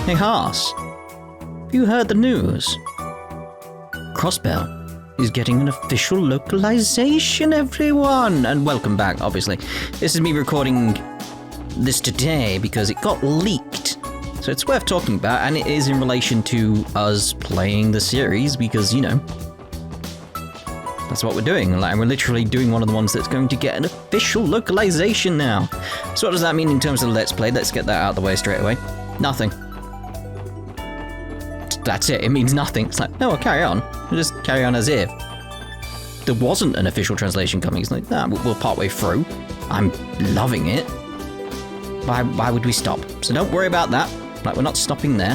Hey Haas, have you heard the news? Crossbell is getting an official localization, everyone! And welcome back, obviously. This is me recording this today because it got leaked. So it's worth talking about, and it is in relation to us playing the series because, you know, that's what we're doing. Like, we're literally doing one of the ones that's going to get an official localization now. So what does that mean in terms of Let's Play? Let's get that out of the way straight away. Nothing. That's it. It means nothing. It's like, no, we'll carry on. We'll just carry on as if there wasn't an official translation coming. It's like, nah, we'll part way through. I'm loving it. Why would we stop? So don't worry about that. Like, we're not stopping there.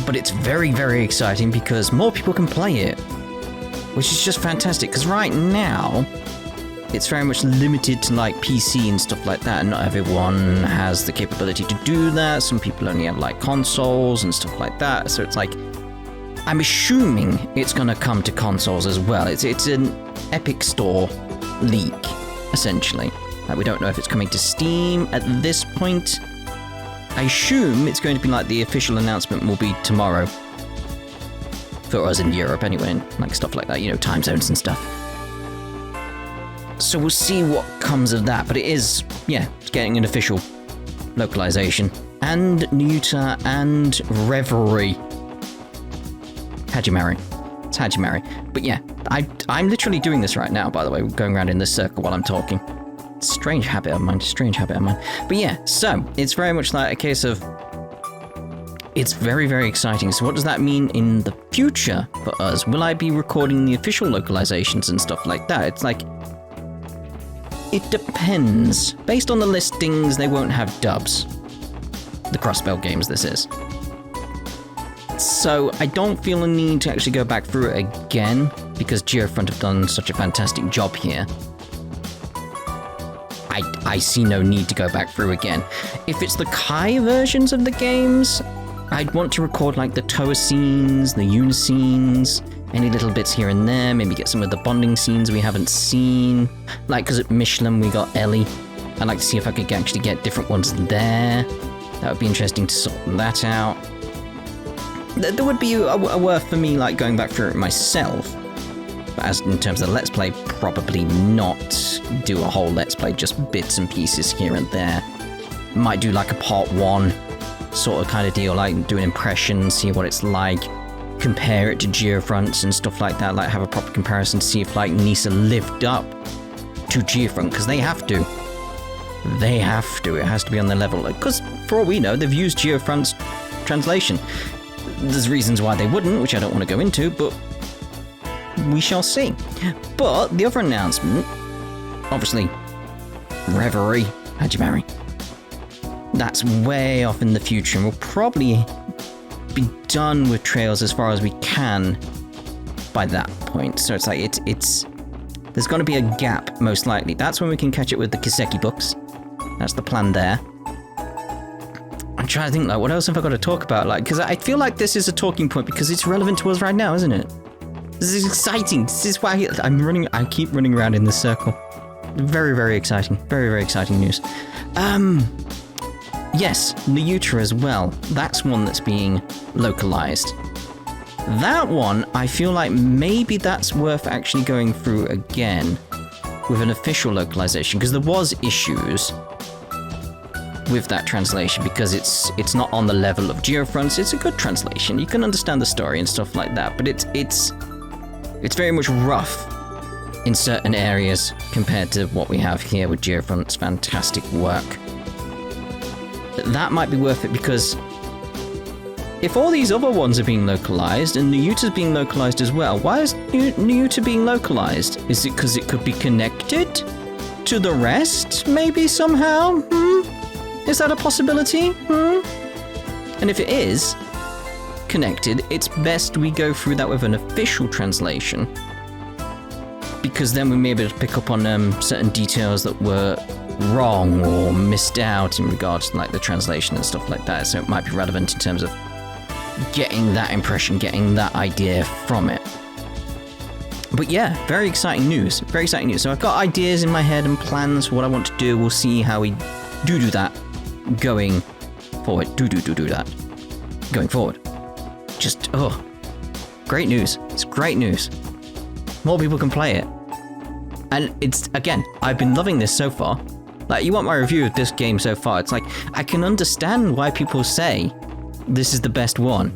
But it's very, very exciting because more people can play it, which is just fantastic. Because right now, it's very much limited to like PC and stuff like that, and not everyone has the capability to do that. Some people only have like consoles and stuff like that. So it's like, I'm assuming it's going to come to consoles as well. It's an Epic Store leak, essentially. Like, we don't know if it's coming to Steam at this point. I assume it's going to be like the official announcement will be tomorrow. For us in Europe anyway, and like stuff like that, you know, time zones and stuff. So we'll see what comes of that, but it is, yeah, it's getting an official localization. And Neuter and Reverie. Hajimari. It's Hajimari. But yeah, I'm literally doing this right now, by the way, going around in this circle while I'm talking. Strange habit of mine, But yeah, so, it's very much like a case of, it's very, very exciting. So what does that mean in the future for us? Will I be recording the official localizations and stuff like that? It's like, it depends. Based on the listings, they won't have dubs. The Crossbell games, this is. So I don't feel a need to actually go back through it again, because Geofront have done such a fantastic job here. I see no need to go back through again. If it's the Kai versions of the games, I'd want to record like the Toa scenes, the Una scenes, any little bits here and there, maybe get some of the bonding scenes we haven't seen. Like, because at Michelin we got Ellie. I'd like to see if I could actually get different ones there. That would be interesting to sort that out. There would be a worth for me, like, going back through it myself. But as in terms of the Let's Play, probably not do a whole Let's Play, just bits and pieces here and there. Might do like a part 1 sort of kind of deal, like do an impression, see what it's like. Compare it to Geofronts and stuff like that, like have a proper comparison to see if like Nisa lived up to Geofront, because they have to. They have to. It has to be on their level. Because for all we know, they've used Geofront's translation. There's reasons why they wouldn't, which I don't want to go into, but we shall see. But the other announcement, obviously, Reverie, Hajimari. That's way off in the future, and we'll probably be done with Trails as far as we can by that point. So it's like, it's there's going to be a gap, most likely. That's when we can catch it with the Kiseki books. That's the plan there. I'm trying to think, like, what else have I got to talk about? Like, because I feel like this is a talking point because it's relevant to us right now, isn't it? This is exciting. This is why I keep running around in this circle. Very, very exciting. Very, very exciting news. Yes, Neuter as well. That's one that's being localized. That one, I feel like maybe that's worth actually going through again with an official localization, because there was issues with that translation because it's not on the level of Geofronts. It's a good translation. You can understand the story and stuff like that, but it's very much rough in certain areas compared to what we have here with Geofront's fantastic work. That might be worth it, because if all these other ones are being localized and Neuter's being localized as well, why is Neuter being localized? Is it because it could be connected to the rest, maybe somehow? Is that a possibility? And if it is connected, it's best we go through that with an official translation, because then we may be able to pick up on certain details that were wrong or missed out in regards to like the translation and stuff like that. So it might be relevant in terms of getting that impression, getting that idea from it. But yeah, very exciting news. Very exciting news. So I've got ideas in my head and plans for what I want to do. We'll see how we do that going forward. Do that. going forward. Just, oh, great news. It's great news. More people can play it. And it's, again, I've been loving this so far. Like, you want my review of this game so far. It's like, I can understand why people say this is the best one.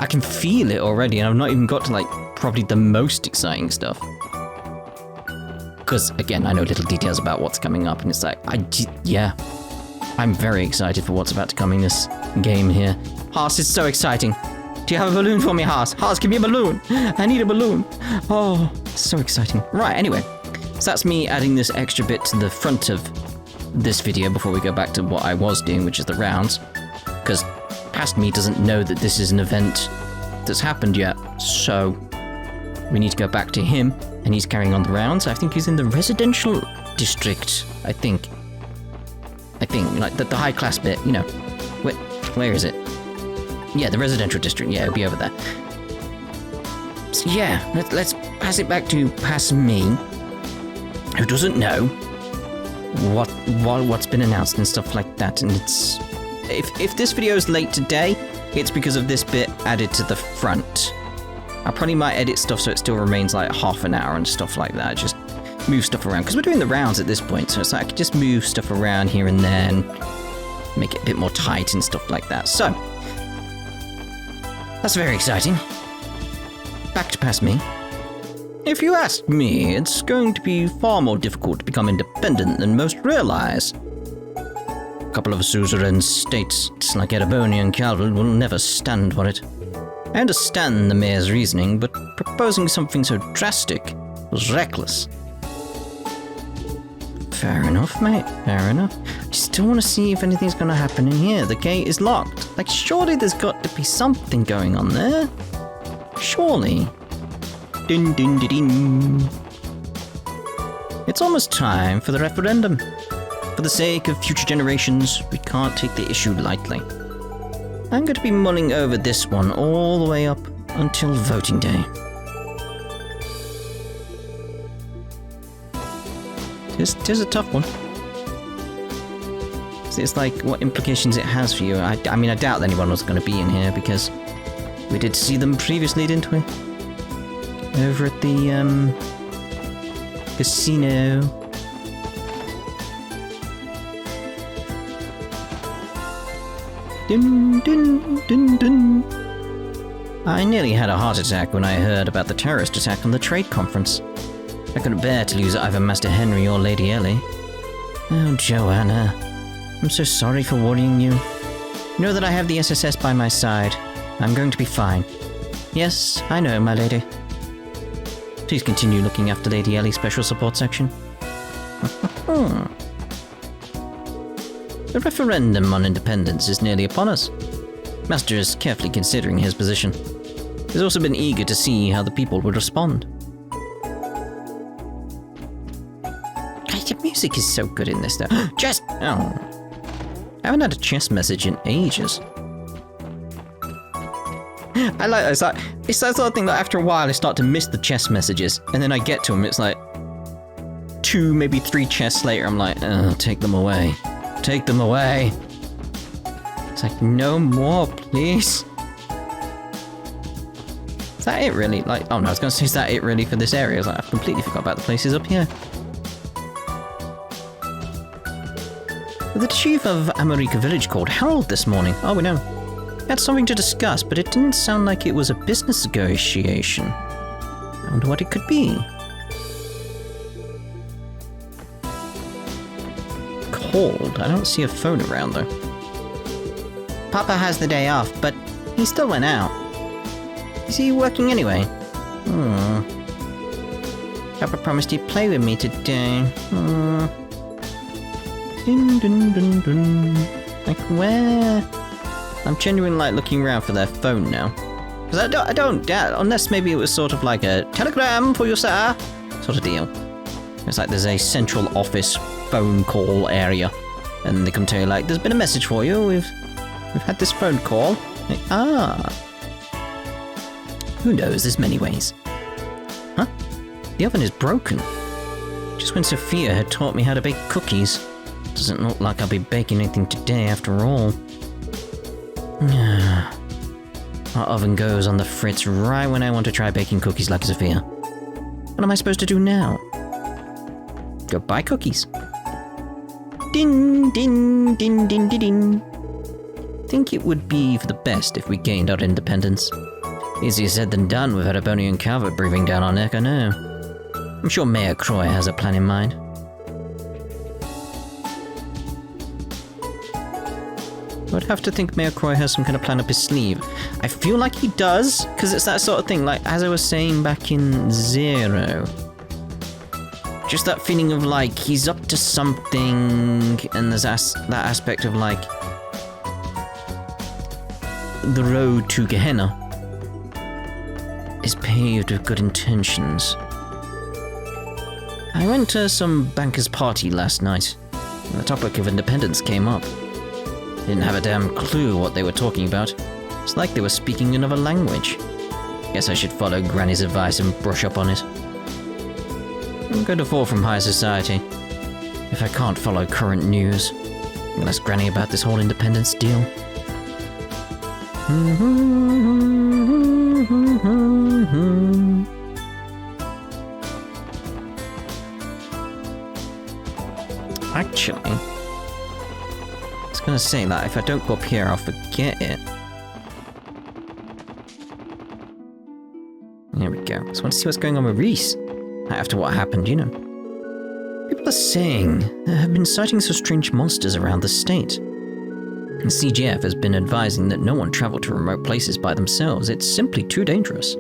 I can feel it already, and I've not even got to, like, probably the most exciting stuff. Because, again, I know little details about what's coming up, and it's like, yeah. I'm very excited for what's about to come in this game here. Haas, it's so exciting. Do you have a balloon for me, Haas? Haas, give me a balloon. I need a balloon. Oh, it's so exciting. Right, anyway. So that's me adding this extra bit to the front of this video before we go back to what I was doing, which is the rounds. Because Past Me doesn't know that this is an event that's happened yet. So we need to go back to him, and he's carrying on the rounds. I think he's in the residential district, I think, like the high class bit, you know. Where is it? Yeah, the residential district. Yeah, it'll be over there. So yeah, let's pass it back to Past Me, who doesn't know what's been announced and stuff like that. And it's if this video is late today, it's because of this bit added to the front. I probably might edit stuff so it still remains like half an hour and stuff like that. Just move stuff around, because we're doing the rounds at this point, so it's like I could just move stuff around here and there and make it a bit more tight and stuff like that. So that's very exciting. Back to Past Me. If you ask me, it's going to be far more difficult to become independent than most realize. A couple of suzerain states like Erebonia and Calvard will never stand for it. I understand the mayor's reasoning, but proposing something so drastic was reckless. Fair enough, mate. Fair enough. I still want to see if anything's going to happen in here. The gate is locked. Like, surely there's got to be something going on there. Surely. Dun dun dun dun. It's almost time for the referendum. For the sake of future generations, we can't take the issue lightly. I'm going to be mulling over this one all the way up until voting day. Tis a tough one. It's like what implications it has for you. I mean, I doubt anyone was going to be in here because we did see them previously, didn't we? Over at the casino. Dun, dun, dun, dun. I nearly had a heart attack when I heard about the terrorist attack on the trade conference. I couldn't bear to lose either Master Henry or Lady Ellie. Oh, Joanna. I'm so sorry for worrying you. Know that I have the SSS by my side. I'm going to be fine. Yes, I know, my lady. Please continue looking after Lady Ellie's special support section. The referendum on independence is nearly upon us. Master is carefully considering his position. He's also been eager to see how the people would respond. The music is so good in this, though. Chess! Oh. I haven't had a chess message in ages. I like that. It's that sort of thing that after a while I start to miss the chess messages, and then I get to them, it's like 2, maybe 3 chests later, I'm like, oh, take them away. Take them away. It's like, no more, please. Is that it, really? Like, oh no, I was going to say, is that it, really, for this area? I was like, I completely forgot about the places up here. The chief of America Village called Harold this morning. Oh, we know. He had something to discuss, but it didn't sound like it was a business negotiation. I wonder what it could be. Called? I don't see a phone around, though. Papa has the day off, but he still went out. Is he working anyway? Papa promised he'd play with me today. Dun, dun, dun, dun. Like, where? I'm genuinely like looking around for their phone now. Because I don't doubt, unless maybe it was sort of like a telegram for you, sir, sort of deal. It's like there's a central office phone call area. And they come tell you like, there's been a message for you, we've had this phone call. Like, who knows, there's many ways. Huh? The oven is broken. Just when Sophia had taught me how to bake cookies. Doesn't look like I'll be baking anything today after all. Our oven goes on the fritz right when I want to try baking cookies like Sophia. What am I supposed to do now? Go buy cookies. Din, din, din, din, din, din. Think it would be for the best if we gained our independence. Easier said than done with Erebonia and Calvard breathing down our neck, I know. I'm sure Mayor Croy has a plan in mind. I'd have to think Mayor Croy has some kind of plan up his sleeve. I feel like he does, because it's that sort of thing, like, as I was saying back in Zero. Just that feeling of, like, he's up to something, and there's that aspect of, like, the road to Gehenna is paved with good intentions. I went to some banker's party last night, and the topic of independence came up. Didn't have a damn clue what they were talking about. It's like they were speaking another language. Guess I should follow Granny's advice and brush up on it. I'm going to fall from high society. If I can't follow current news, I'm gonna ask Granny about this whole independence deal. Actually, I was gonna say that if I don't go up here, I'll forget it. There we go. Just want to see what's going on with Reese. After what happened, you know. People are saying there have been sightings of strange monsters around the state. And CGF has been advising that no one travel to remote places by themselves. It's simply too dangerous.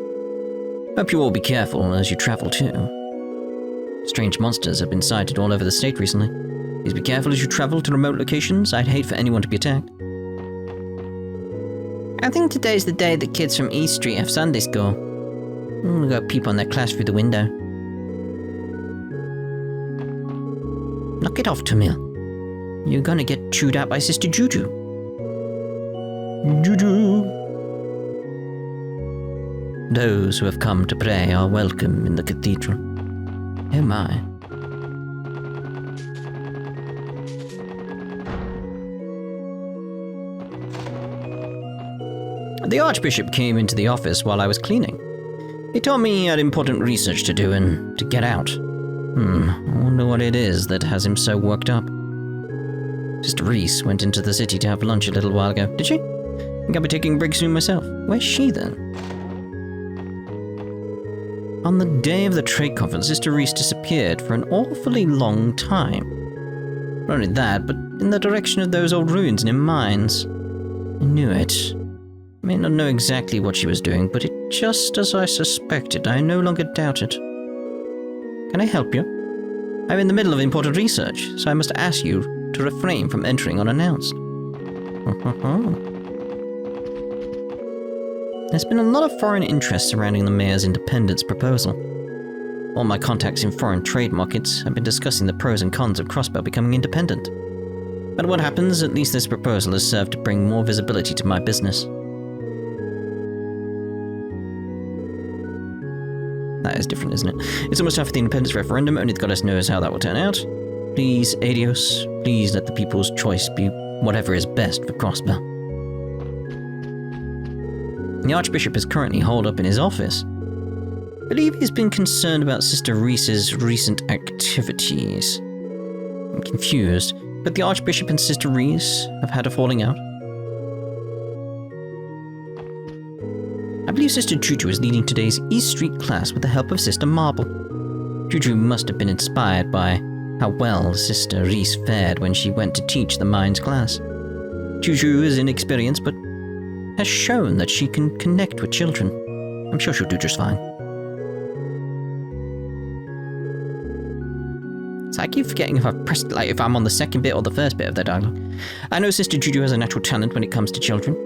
Hope you all be careful as you travel too. Strange monsters have been sighted all over the state recently. Please be careful as you travel to remote locations. I'd hate for anyone to be attacked. I think today's the day the kids from East Street have Sunday school. I'm gonna go peep on their class through the window. Knock it off, Tamil. You're gonna get chewed out by Sister Juju. Juju. Those who have come to pray are welcome in the cathedral. Oh my. The Archbishop came into the office while I was cleaning. He told me he had important research to do and to get out. I wonder what it is that has him so worked up. Sister Reese went into the city to have lunch a little while ago. Did she? I think I'll be taking a break soon myself. Where's she then? On the day of the trade conference, Sister Reese disappeared for an awfully long time. Not only that, but in the direction of those old ruins near mines. I knew it. I may not know exactly what she was doing, but it just as I suspected. I no longer doubt it. Can I help you? I'm in the middle of important research, so I must ask you to refrain from entering unannounced. There's been a lot of foreign interest surrounding the mayor's independence proposal. All my contacts in foreign trade markets have been discussing the pros and cons of Crossbell becoming independent. But what happens, at least this proposal has served to bring more visibility to my business. That is different, isn't it? It's almost time for the independence referendum. Only the goddess knows how that will turn out. Please, Adios, please let the people's choice be whatever is best for Crossbell. The Archbishop is currently holed up in his office. I believe he's been concerned about Sister Reese's recent activities. I'm confused, but the Archbishop and Sister Reese have had a falling out. I believe Sister Juju is leading today's East Street class with the help of Sister Marble. Juju must have been inspired by how well Sister Reese fared when she went to teach the Mines class. Juju is inexperienced, but has shown that she can connect with children. I'm sure she'll do just fine. So I keep forgetting if I've pressed, like, if I'm on the second bit or the first bit of the dialogue. I know Sister Juju has a natural talent when it comes to children.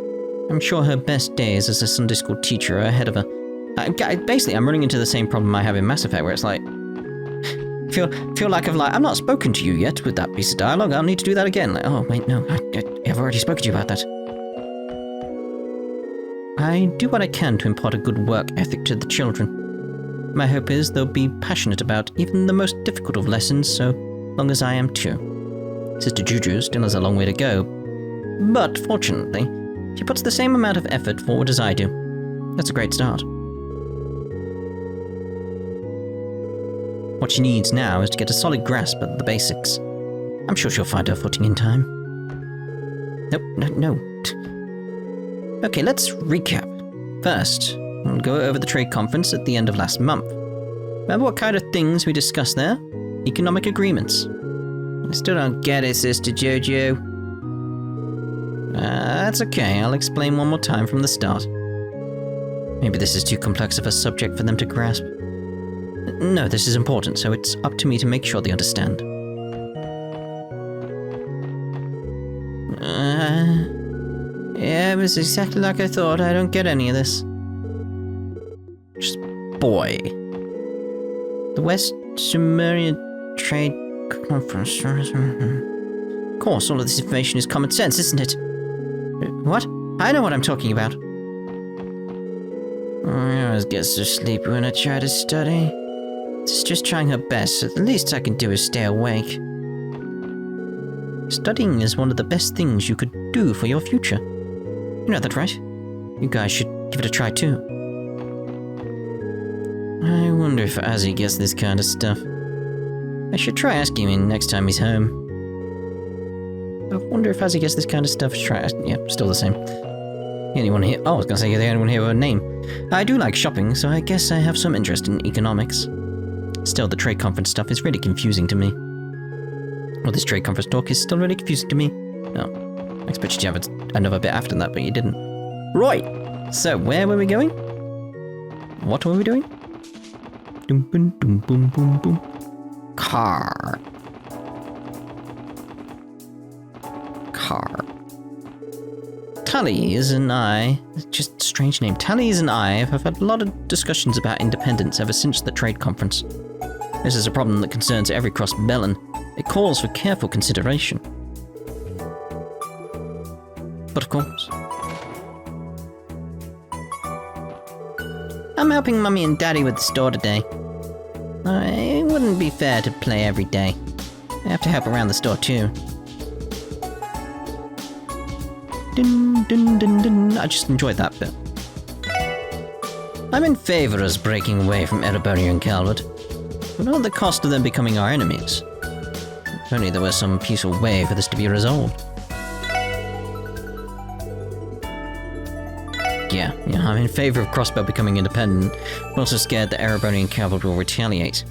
I'm sure her best days as a Sunday school teacher are ahead of her. Basically, I'm running into the same problem I have in Mass Effect, where it's like, feel like I'm not spoken to you yet with that piece of dialogue. I'll need to do that again. Like, oh wait, no, I've already spoken to you about that. I do what I can to impart a good work ethic to the children. My hope is they'll be passionate about even the most difficult of lessons, so long as I am too. Sister Juju still has a long way to go, but fortunately, She puts the same amount of effort forward as I do. That's a great start. What she needs now is to get a solid grasp at the basics. I'm sure she'll find her footing in time. Nope, no. Okay, let's recap. First, we'll go over the trade conference at the end of last month. Remember what kind of things we discussed there? Economic agreements. I still don't get it, Sister Jojo. That's okay, I'll explain one more time from the start. Maybe this is too complex of a subject for them to grasp. No, this is important, so it's up to me to make sure they understand. Yeah, it was exactly like I thought. I don't get any of this. Just boy. The West Zemuria Trade Conference. Of course, all of this information is common sense, isn't it? What? I know what I'm talking about. I always get so sleepy when I try to study. She's just trying her best, so the least I can do is stay awake. Studying is one of the best things you could do for your future. You know that, right? You guys should give it a try too. I wonder if Azzy gets this kind of stuff. I should try asking him next time he's home. I wonder if Azzy gets this kind of stuff. Yeah, still the same. The only one here. Oh, I was gonna say you're the only one here with a name. I do like shopping, so I guess I have some interest in economics. Still, the trade conference stuff is really confusing to me. Well, this trade conference talk is still really confusing to me. Oh, I expected you to have another bit after that, but you didn't. Right! So, where were we going? What were we doing? Doom, boom, boom, boom, boom, boom. Car. Tallies and I, just a strange name, Tallies and I have had a lot of discussions about independence ever since the trade conference. This is a problem that concerns every Crossbellan. It calls for careful consideration. But of course, I'm helping Mummy and Daddy with the store today. It wouldn't be fair to play every day. I have to help around the store too. Dun, dun, dun, dun. I just enjoyed that bit. I'm in favor of us breaking away from Erebonia and Calvard, but not at the cost of them becoming our enemies. If only there was some peaceful way for this to be resolved. Yeah, I'm in favor of Crossbell becoming independent, but also scared that Erebonia and Calvard will retaliate.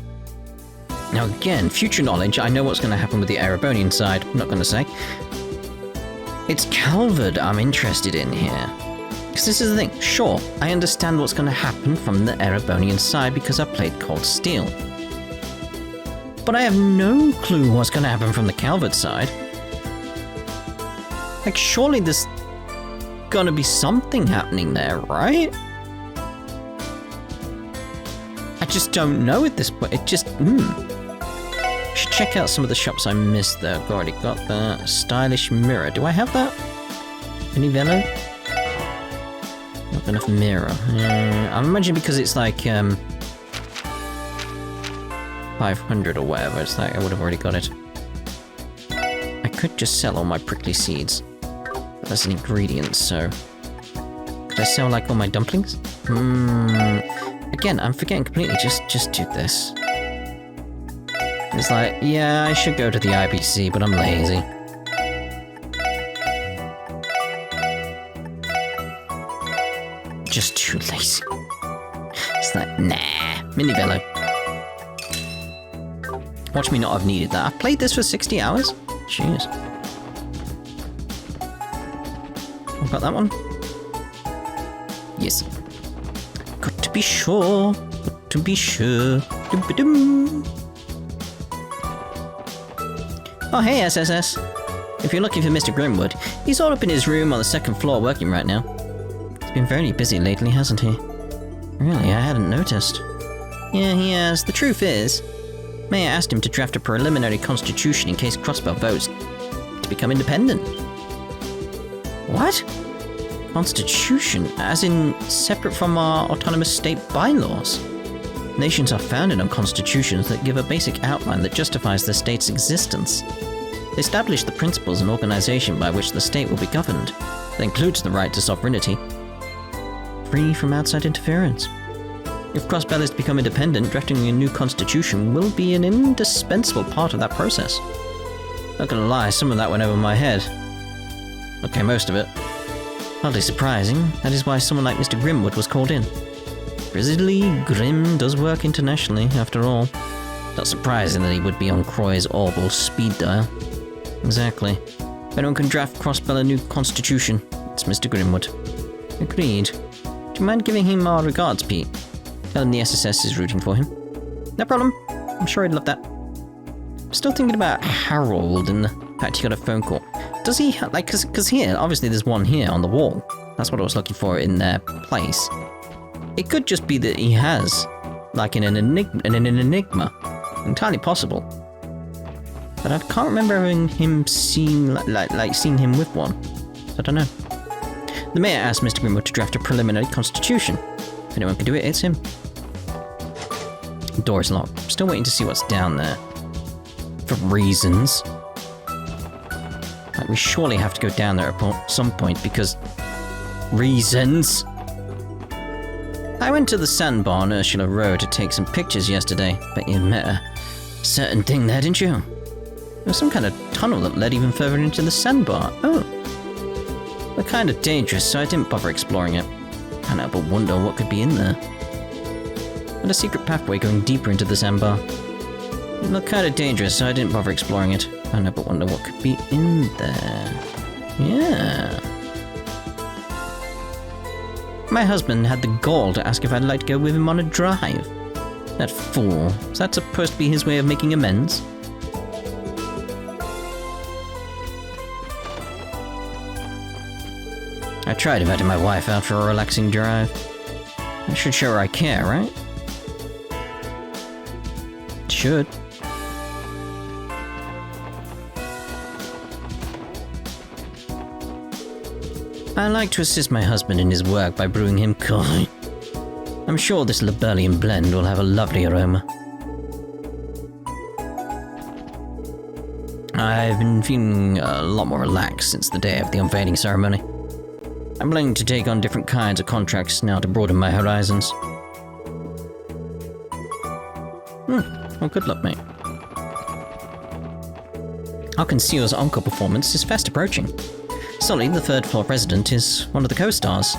Now again, future knowledge, I know what's going to happen with the Erebonian side, I'm not going to say. It's Calvard I'm interested in here. Because this is the thing, sure, I understand what's going to happen from the Erebonian side because I played Cold Steel. But I have no clue what's going to happen from the Calvard side. Like, surely there's gonna be something happening there, right? I just don't know at this point. It just, Should check out some of the shops I missed though. I've already got the stylish mirror. Do I have that? Any velo? Not enough mirror. I imagine because it's like 500 or whatever. It's like I would have already got it. I could just sell all my prickly seeds. But that's an ingredient, so could I sell like all my dumplings? Again, I'm forgetting completely. Just do this. It's like, yeah, I should go to the IBC, but I'm lazy. Just too lazy. It's like, nah, mini velo. Watch me not have needed that. I've played this for 60 hours? Jeez. What about that one? Yes. Got to be sure. Got to be sure. Dum-ba-dum. Oh, hey, SSS. If you're looking for Mr. Grimwood, he's all up in his room on the second floor working right now. He's been very busy lately, hasn't he? Really, I hadn't noticed. Yeah, he has. The truth is, Mayor asked him to draft a preliminary constitution in case Crossbell votes to become independent. What? Constitution? As in, separate from our autonomous state bylaws? Nations are founded on constitutions that give a basic outline that justifies the state's existence. They establish the principles and organization by which the state will be governed. That includes the right to sovereignty. Free from outside interference. If Crossbell is to become independent, drafting a new constitution will be an indispensable part of that process. Not gonna lie, some of that went over my head. Okay, most of it. Hardly surprising, that is why someone like Mr. Grimwood was called in. Grisly Grim does work internationally, after all. Not surprising that he would be on Croy's orbital speed dial. Exactly. If anyone can draft Crossbell a new constitution, it's Mr. Grimwood. Agreed. Do you mind giving him our regards, Pete? Tell him the SSS is rooting for him. No problem. I'm sure he'd love that. I'm still thinking about Harold and the fact he got a phone call. Does he, like, cause here, obviously there's one here on the wall. That's what I was looking for in their place. It could just be that he has, like in an enigma. Entirely possible. But I can't remember having him seen, seeing him with one. I don't know. The mayor asked Mr. Grimwood to draft a preliminary constitution. If anyone can do it, it's him. The door is locked. I'm still waiting to see what's down there. For reasons. Like, we surely have to go down there at some point because... reasons! I went to the sandbar on Ursula Road to take some pictures yesterday. Bet you met a certain thing there, didn't you? There was some kind of tunnel that led even further into the sandbar. Oh. They're kind of dangerous, so I didn't bother exploring it. Can't help but wonder what could be in there. And a secret pathway going deeper into the sandbar. It looked kind of dangerous, so I didn't bother exploring it. Can't help but wonder what could be in there. Yeah. My husband had the gall to ask if I'd like to go with him on a drive. That fool. Is that supposed to be his way of making amends? I tried inviting my wife out for a relaxing drive. I should show her I care, right? Should. I like to assist my husband in his work by brewing him coffee. I'm sure this Liberlian blend will have a lovely aroma. I've been feeling a lot more relaxed since the day of the unveiling ceremony. I'm willing to take on different kinds of contracts now to broaden my horizons. Well, good luck, mate. Our Conceal's encore performance is fast approaching. Sully, the third floor resident, is one of the co-stars.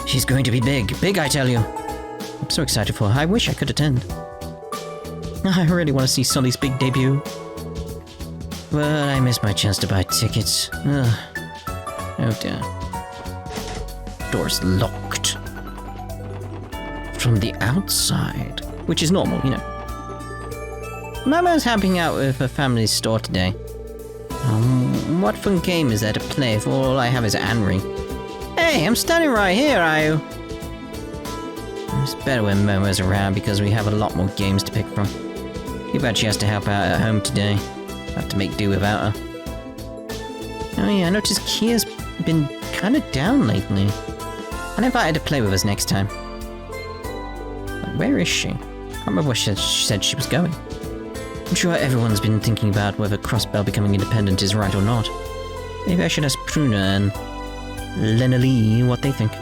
She's going to be big. Big, I tell you. I'm so excited for her. I wish I could attend. I really want to see Sully's big debut. But I missed my chance to buy tickets. Ugh. Oh dear. Door's locked. From the outside. Which is normal, you know. Mama's helping out with her family's store today. What fun game is there to play if all I have is Anri? Hey, I'm standing right here, are you? It's better when Momo's around because we have a lot more games to pick from. Too bad she has to help out at home today. I'll have to make do without her. Oh yeah, I noticed Kia's been kind of down lately. I'll invite her to play with us next time. But where is she? I can't remember where she said she was going. I'm sure everyone's been thinking about whether Crossbell becoming independent is right or not. Maybe I should ask Pruna and Lena Lee what they think.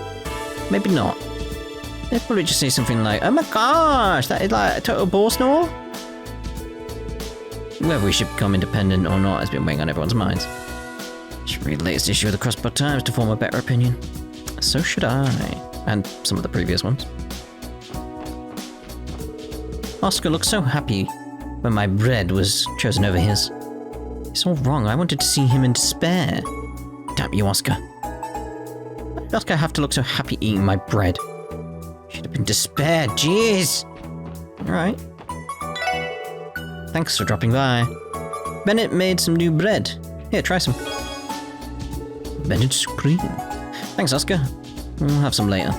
Maybe not. They'd probably just say something like, oh my gosh, that is like a total ball snore? Whether we should become independent or not has been weighing on everyone's minds. I should read the latest issue of the Crossbell Times to form a better opinion. So should I. And some of the previous ones. Oscar looked so happy when my bread was chosen over his. It's all wrong. I wanted to see him in despair. Damn you, Oscar. Why did Oscar have to look so happy eating my bread? Should have been despair. Jeez. Alright. Thanks for dropping by. Bennett made some new bread. Here, try some. Bennett's cream. Thanks, Oscar. We'll have some later.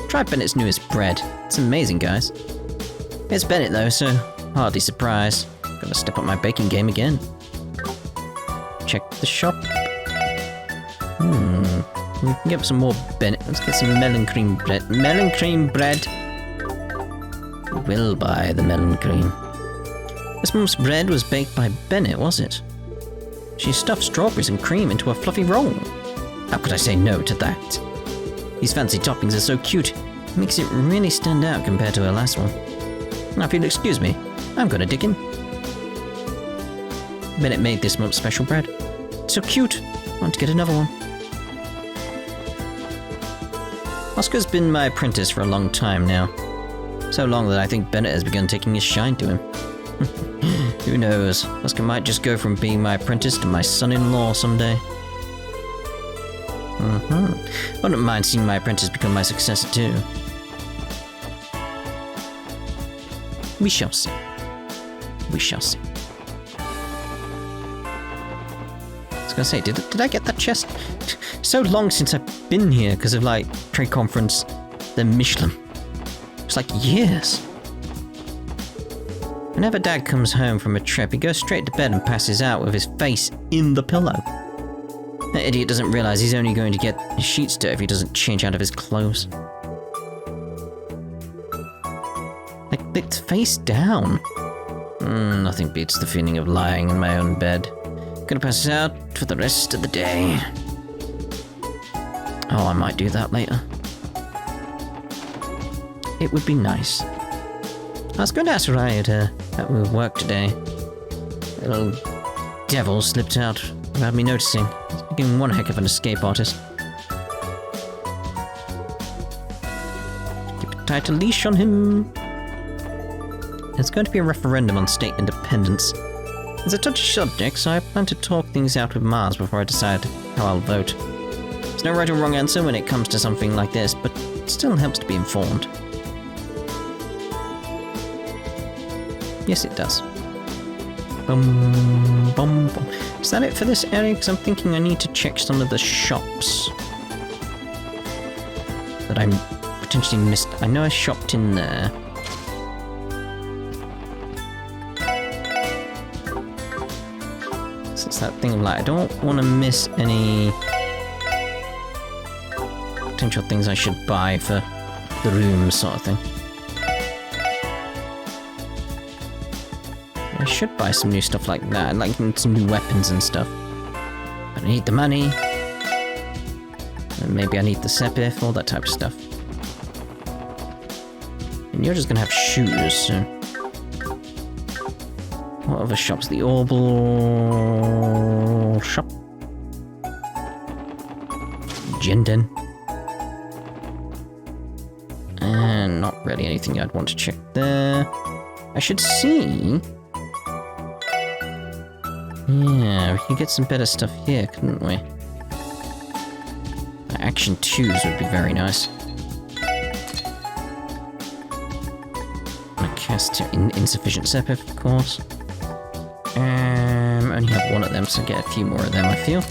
Try Bennett's newest bread. It's amazing, guys. It's Bennett though, so hardly surprised. Gotta step up my baking game again. Check the shop. We can get some more Bennett. Let's get some melon cream bread. Melon cream bread! We will buy the melon cream. This month's bread was baked by Bennett, was it? She stuffed strawberries and cream into a fluffy roll. How could I say no to that? These fancy toppings are so cute. It makes it really stand out compared to her last one. Now, if you'll excuse me, I'm gonna dig in. Bennett made this month's special bread. So cute. I want to get another one. Oscar's been my apprentice for a long time now. So long that I think Bennett has begun taking his shine to him. Who knows? Oscar might just go from being my apprentice to my son-in-law someday. I wouldn't mind seeing my apprentice become my successor too. We shall see. We shall see. I was gonna say, did I get that chest? So long since I've been here because of like trade conference, then Michelin. It's like years. Whenever Dad comes home from a trip, he goes straight to bed and passes out with his face in the pillow. That idiot doesn't realize he's only going to get his sheets dirty if he doesn't change out of his clothes. Like, it's face down. Nothing beats the feeling of lying in my own bed. Gonna pass out for the rest of the day. Oh, I might do that later. It would be nice. I was going to ask Riot at work today. The little devil slipped out without me noticing. He's becoming one heck of an escape artist. Keep a tighter leash on him. There's going to be a referendum on state independence. It's a touchy subject, so I plan to talk things out with Mars before I decide how I'll vote. There's no right or wrong answer when it comes to something like this, but it still helps to be informed. Yes, it does. Bum, bum, bum. Is that it for this area? Because I'm thinking I need to check some of the shops that I potentially missed. I know I shopped in there. So it's that thing of like, I don't want to miss any potential things I should buy for the room sort of thing. I should buy some new stuff like that, like some new weapons and stuff. But I need the money. And maybe I need the sepith, all that type of stuff. And you're just gonna have shoes soon. What other shops? The Orbital shop. Jinden. And not really anything I'd want to check there. I should see. Yeah, we could get some better stuff here, couldn't we? Action 2s would be very nice. I cast insufficient sepith, of course. Only have one of them, so get a few more of them, I feel.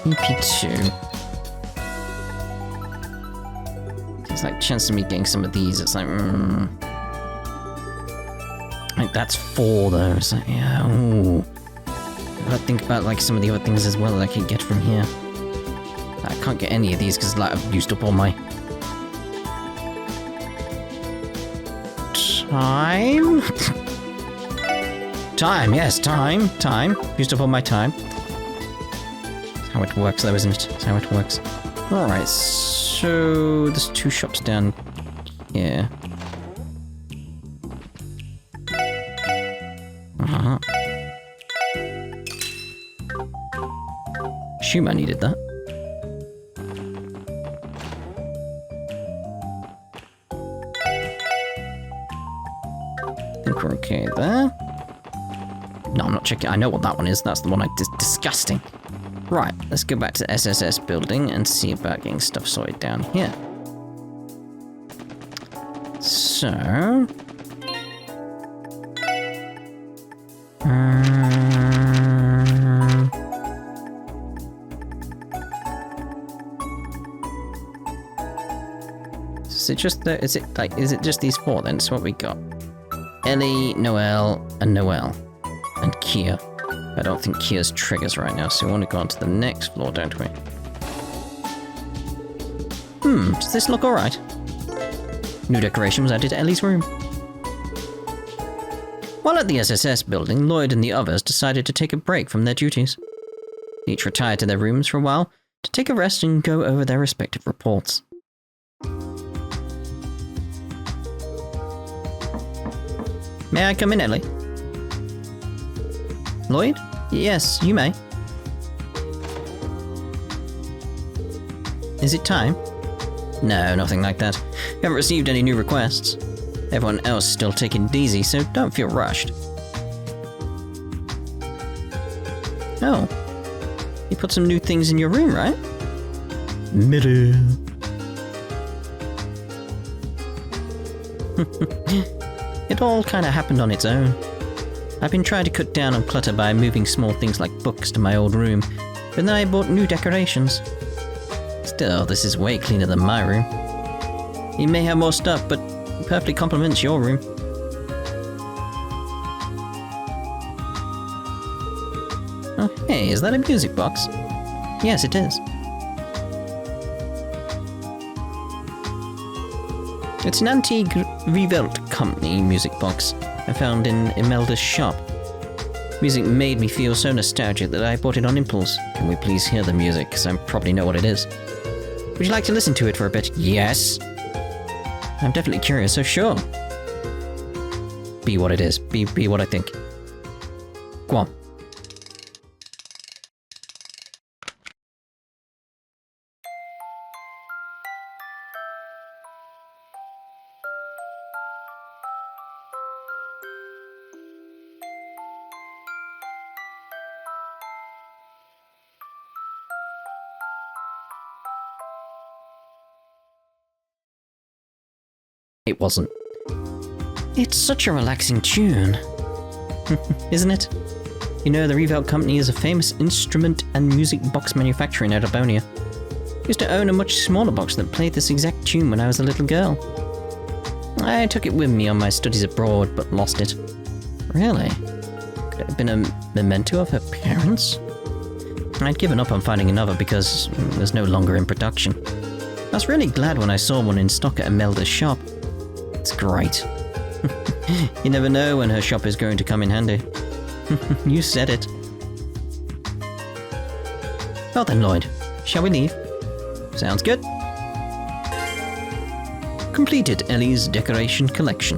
EP2. There's like chance of me getting some of these, it's like, Like, that's 4 though, it's like, yeah, ooh. I gotta think about like some of the other things as well that I could get from here. I can't get any of these because like I've used up all my time. Time, yes, time. Used up all my time. That's how it works though, isn't it? That's how it works. Alright, so there's 2 shops down here. Assume I needed that. I think we're okay there. No, I'm not checking. I know what that one is. That's the one disgusting. Right, let's go back to the SSS building and see about getting stuff sorted down here. So... Is it just these 4 then? So what we got? Ellie, Noelle, and Noelle. And Kia. I don't think Kia's triggers right now, so we want to go on to the next floor, don't we? Does this look alright? New decoration was added to Ellie's room. While at the SSS building, Lloyd and the others decided to take a break from their duties. Each retired to their rooms for a while to take a rest and go over their respective reports. May I come in, Ellie? Lloyd? Yes, you may. Is it time? No, nothing like that. We haven't received any new requests. Everyone else is still taking it easy, so don't feel rushed. Oh. You put some new things in your room, right? Mirror. It all kind of happened on its own. I've been trying to cut down on clutter by moving small things like books to my old room, but then I bought new decorations. Still, this is way cleaner than my room. You may have more stuff, but it perfectly complements your room. Oh, hey, is that a music box? Yes, it is. It's an antique Revache company music box I found in Imelda's shop. Music made me feel so nostalgic that I bought it on impulse. Can we please hear the music, because I probably know what it is. Would you like to listen to it for a bit? Yes. I'm definitely curious, so sure. Be what it is. Be what I think. Go on. It wasn't. It's such a relaxing tune. Isn't it? You know, the Revache company is a famous instrument and music box manufacturer in Erebonia. I used to own a much smaller box that played this exact tune when I was a little girl. I took it with me on my studies abroad, but lost it. Really? Could it have been a memento of her parents? I'd given up on finding another because it was no longer in production. I was really glad when I saw one in stock at Imelda's shop. It's great. You never know when her shop is going to come in handy. You said it. Well then, Lloyd, shall we leave? Sounds good. Completed Ellie's decoration collection.